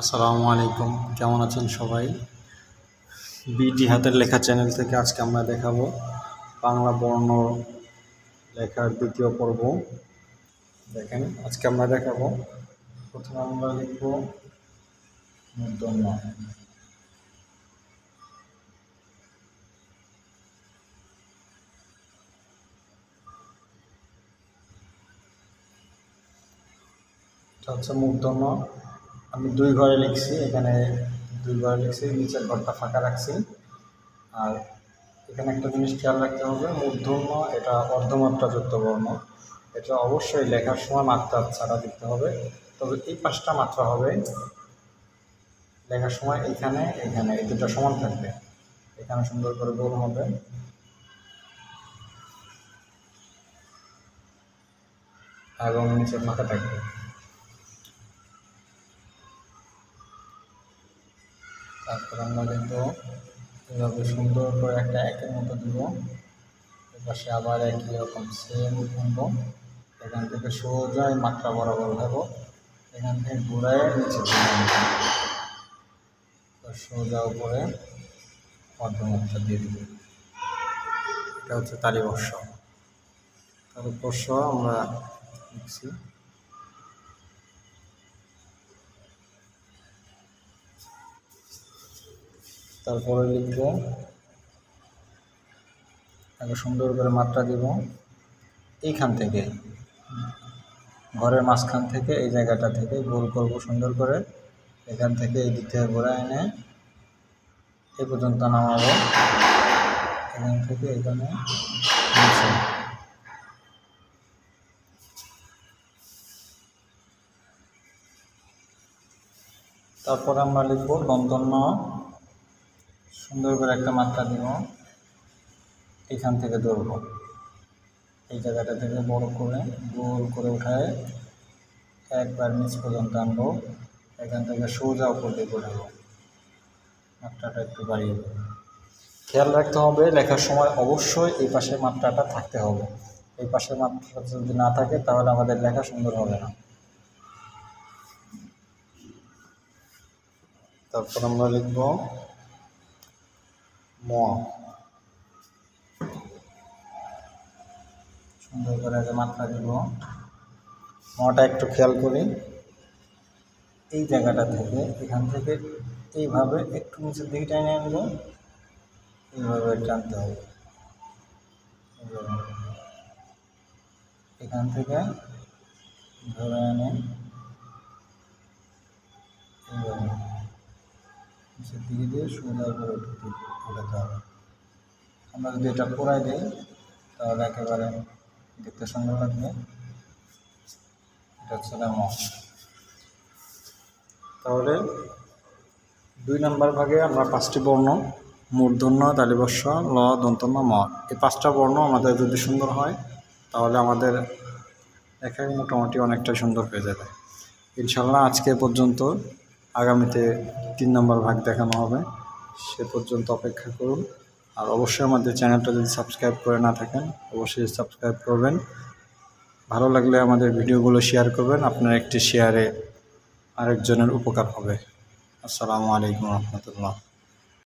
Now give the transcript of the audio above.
আসসালামু আলাইকুম, কেমন আছেন সবাই? বিডি হাতের লেখা চ্যানেল থেকে আজকে আমরা দেখাবো বাংলা বর্ণ লেখার দ্বিতীয় পর্ব। দেখেন, আজকে আমরা দেখাবো, প্রথমে আমরা লিখব মূর্ধন্য। এটা হচ্ছে মূর্ধন্য। আমি দুই ঘরে লিখছি, এখানে দুই ঘরে লিখছি, নিচের ঘরটা ফাঁকা রাখছি। আর এখানে একটা জিনিস খেয়াল রাখতে হবে, মূর্ধন্য এটা অর্ধমাত্রাযুক্ত বর্ণ। এটা অবশ্যই লেখার সময় মাত্রা ছাড়া দিতে হবে, তবে এই পাঁচটা মাত্রা হবে লেখার সময়। এখানে এখানে এই দুটো সমান থাকবে, এখানে সুন্দর করে গোল হবে এবং নিচে ফাঁকা থাকবে। তারপর আমরা কিন্তু এভাবে সুন্দর করে একটা একের মতো দিব, এপাশে আবার একই রকম সেম আনবো। এখান থেকে সোজা মাত্রা বরাবর উঠাবো, এখান থেকে ঘুরায় নিচে সোজা উপরে অর্ধমাত্রা দিয়ে দিব। এটা হচ্ছে তালিবর্ষ। তালিবর্ষ আমরা লিখছি। তারপরে লিখব, আগে সুন্দর করে মাত্রা দিব এইখান থেকে, ঘরের মাঝখান থেকে এই জায়গাটা থেকে গোল করব সুন্দর করে। এখান থেকে এই দিক থেকে ঘোরা এনে এই পর্যন্ত নামাবো, এখান থেকে এখানে নিচে। তারপরে আমরা লিখব দন্তন্য। সুন্দর করে একটা মাত্রা দিব, এখান থেকে ধরব, এই জায়গাটা থেকে বড় করে গোল করে উঠায় একবার নিচ পর্যন্ত আনবো, এখান থেকে সোজা উপর দিয়ে ঘোরাবো, মাত্রাটা একটু বাড়িয়ে দেবো। খেয়াল রাখতে হবে লেখার সময় অবশ্যই এই পাশের মাত্রাটা থাকতে হবে, এই পাশের মাত্রাটা যদি না থাকে তাহলে আমাদের লেখা সুন্দর হবে না। তারপর আমরা লিখব ম। সুন্দর করে আগে মাত্রা দিব, মটা একটু খেয়াল করি, এই জায়গাটা থেকে এখান থেকে এইভাবে একটু নিচের দিকে টেনে আনবো, এইভাবে টানতে হবে, এখান থেকে ধরে এনে এইভাবে নিচের দিকে দিয়ে সোজা করে উঠাতে হবে। আমরা যদি এটা পোড়াই দিই তাহলে একেবারে দেখতে সুন্দর লাগবে। এটা হচ্ছে ম। তাহলে 2 নম্বর ভাগে আমরা 5টি বর্ণ, মূর্ধন্য, তালিবর্ষ, ল, দন্তন্য, ম, এই 5টা বর্ণ আমাদের যদি সুন্দর হয় তাহলে আমাদের লেখায় মোটামুটি অনেকটাই সুন্দর হয়ে যাবে ইনশাল্লাহ। আজকে পর্যন্ত, আগামীতে 3 নম্বর ভাগ দেখানো হবে, সে পর্যন্ত অপেক্ষা করুন। আর অবশ্যই আমাদের চ্যানেলটা যদি সাবস্ক্রাইব করে না থাকেন অবশ্যই সাবস্ক্রাইব করবেন। ভালো লাগলে আমাদের ভিডিওগুলো শেয়ার করবেন, আপনার একটি শেয়ারে আরেকজনের উপকার হবে। আসসালামু আলাইকুম রহমতুল্লাহ।